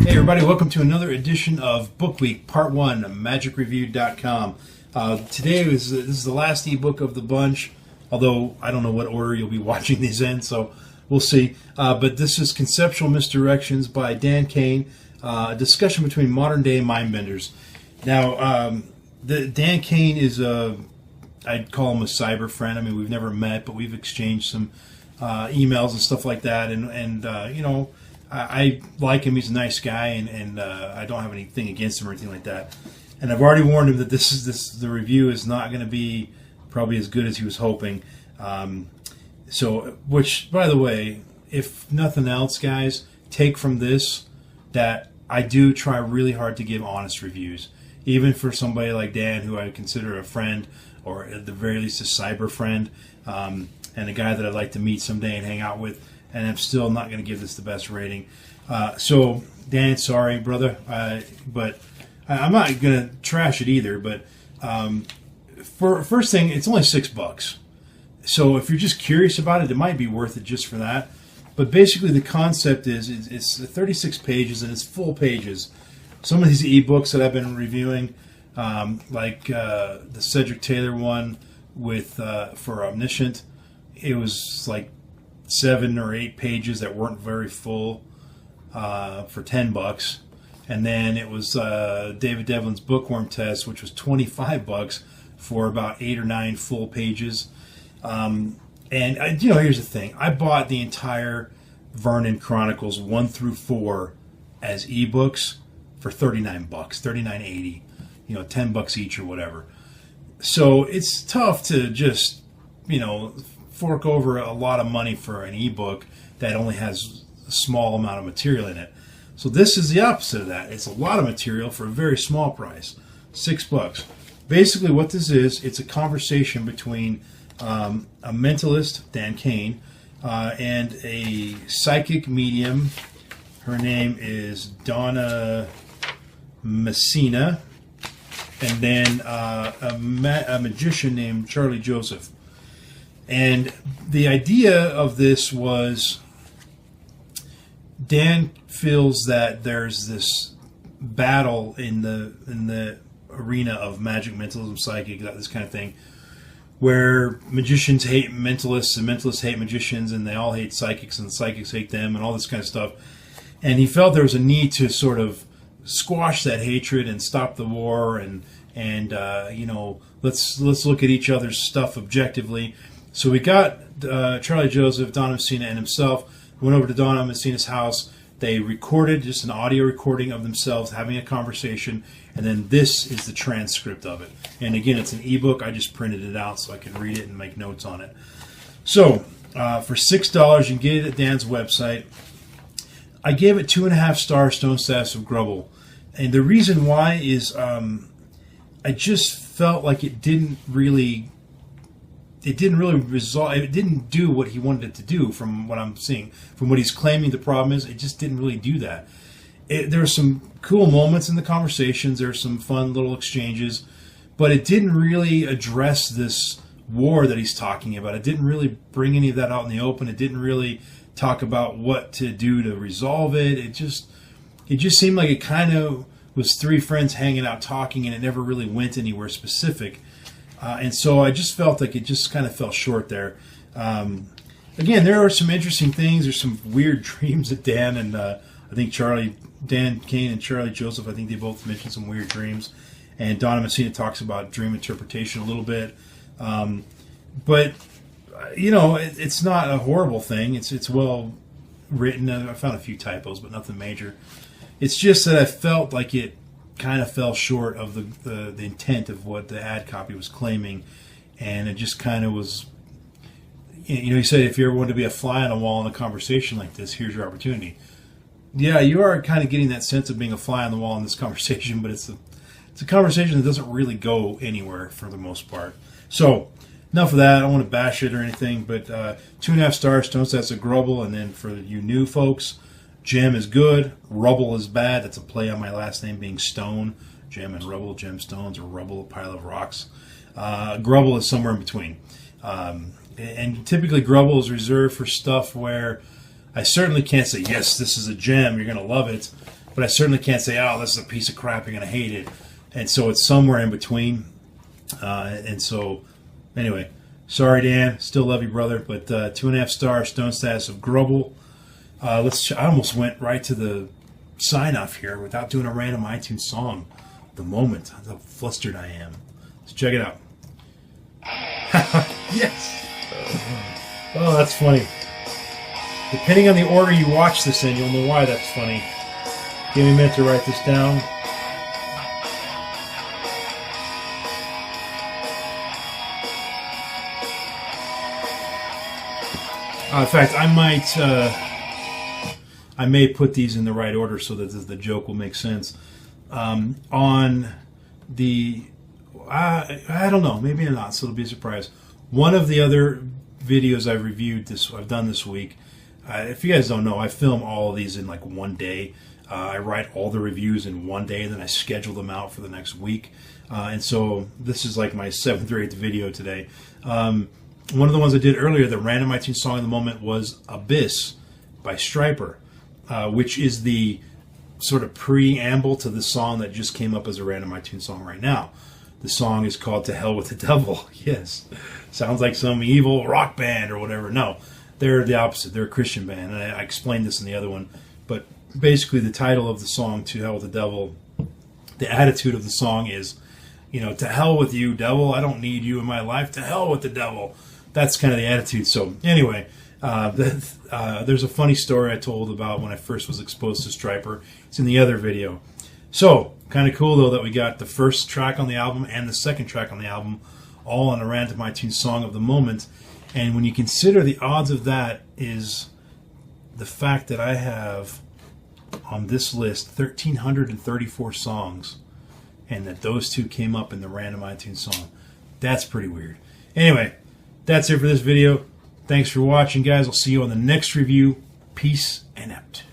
Hey everybody, welcome to another edition of Book Week, Part 1, MagicReview.com. Today this is the last ebook of the bunch, although I don't know what order you'll be watching these in, so we'll see. But this is Conceptual Misdirections by Dan Cain, a discussion between modern-day mindbenders. Now, Dan Cain is I'd call him a cyber friend. I mean, we've never met, but we've exchanged some emails and stuff like that, and you know, I like him. He's a nice guy, and I don't have anything against him or anything like that. And I've already warned him that the review is not going to be probably as good as he was hoping. Which, by the way, if nothing else, guys, take from this that I do try really hard to give honest reviews, even for somebody like Dan, who I consider a friend, or at the very least a cyber friend, and a guy that I'd like to meet someday and hang out with. And I'm still not going to give this the best rating. So, Dan, sorry, brother. But I'm not going to trash it either. But for first thing, it's only $6. So if you're just curious about it, it might be worth it just for that. But basically, the concept is it's 36 pages and it's full pages. Some of these ebooks that I've been reviewing, like the Cedric Taylor one with for Omniscient, it was like 7 or 8 pages that weren't very full for $10, and then it was David Devlin's Bookworm Test, which was $25 for about 8 or 9 full pages. And here's the thing: I bought the entire Vernon Chronicles 1 through 4 as ebooks for $39, $39.80, $10 each or whatever. So it's tough to just fork over a lot of money for an ebook that only has a small amount of material in it. So this is the opposite of that. It's a lot of material for a very small price, $6. Basically what this is, it's a conversation between a mentalist, Dan Cain, and a psychic medium. Her name is Donna Messina, and then a magician named Charlie Joseph. And the idea of this was Dan feels that there's this battle in the arena of magic, mentalism, psychic, this kind of thing, where magicians hate mentalists and mentalists hate magicians, and they all hate psychics and the psychics hate them, and all this kind of stuff. And he felt there was a need to sort of squash that hatred and stop the war, and let's look at each other's stuff objectively. So we got Charlie Joseph, Donna Messina, and himself. We went over to Donna Messina's house. They recorded just an audio recording of themselves having a conversation, and then this is the transcript of it. And again, it's an ebook. I just printed it out so I could read it and make notes on it. So for $6, you can get it at Dan's website. I gave it 2.5 star stone staffs of grubble, and the reason why is I just felt like it didn't really resolve. It didn't do what he wanted it to do, from what I'm seeing, from what he's claiming the problem is. It just didn't really do that. There were some cool moments in the conversations. There were some fun little exchanges, but it didn't really address this war that he's talking about. It didn't really bring any of that out in the open. It didn't really talk about what to do to resolve it. It just seemed like it kind of was 3 friends hanging out talking, and it never really went anywhere specific. And so I just felt like it just kind of fell short there. Again, there are some interesting things. There's some weird dreams that Dan and I think Dan Cain and Charlie Joseph, I think they both mentioned some weird dreams. And Donna Messina talks about dream interpretation a little bit. But, it's not a horrible thing. It's well written. I found a few typos, but nothing major. It's just that I felt like it kind of fell short of the intent of what the ad copy was claiming, and it just kind of was. He said, if you ever want to be a fly on a wall in a conversation like this, here's your opportunity. Yeah, you are kind of getting that sense of being a fly on the wall in this conversation, but it's a conversation that doesn't really go anywhere for the most part. So enough of that. I don't want to bash it or anything, but 2.5 stars. Stone that's a grubble, and then for you new folks, gem is good, rubble is bad. That's a play on my last name being stone. Gem and rubble, gemstones, or rubble, a pile of rocks. Grubble is somewhere in between. And typically grubble is reserved for stuff where I certainly can't say, yes, this is a gem, you're going to love it. But I certainly can't say, oh, this is a piece of crap, you're going to hate it. And so it's somewhere in between. And so, anyway, sorry, Dan. Still love you, brother. But 2.5 star stone status of grubble. I almost went right to the sign-off here without doing a random iTunes song. The moment. How flustered I am. Let's check it out. Yes! Oh, that's funny. Depending on the order you watch this in, you'll know why that's funny. Give me a minute to write this down. In fact, I may put these in the right order so that the joke will make sense. On the, I don't know, maybe not, so it'll be a surprise. One of the other videos I've done this week. If you guys don't know, I film all of these in like one day. I write all the reviews in one day, and then I schedule them out for the next week. And so this is like my 7th or 8th video today. One of the ones I did earlier, the random iTunes song of the moment, was Abyss by Stryper, which is the sort of preamble to the song that just came up as a random iTunes song right now. The song is called To Hell with the Devil. Yes. Sounds like some evil rock band or whatever. No, they're the opposite. They're a Christian band. And I explained this in the other one. But basically the title of the song, To Hell with the Devil, the attitude of the song is, to hell with you, devil. I don't need you in my life. To hell with the devil. That's kind of the attitude. So anyway, there's a funny story I told about when I first was exposed to Stryper. It's in the other video. So, kind of cool, though, that we got the first track on the album and the second track on the album all on a random iTunes song of the moment. And when you consider the odds of that is the fact that I have on this list 1,334 songs, and that those two came up in the random iTunes song. That's pretty weird. Anyway, that's it for this video. Thanks for watching, guys. I'll see you on the next review. Peace and out.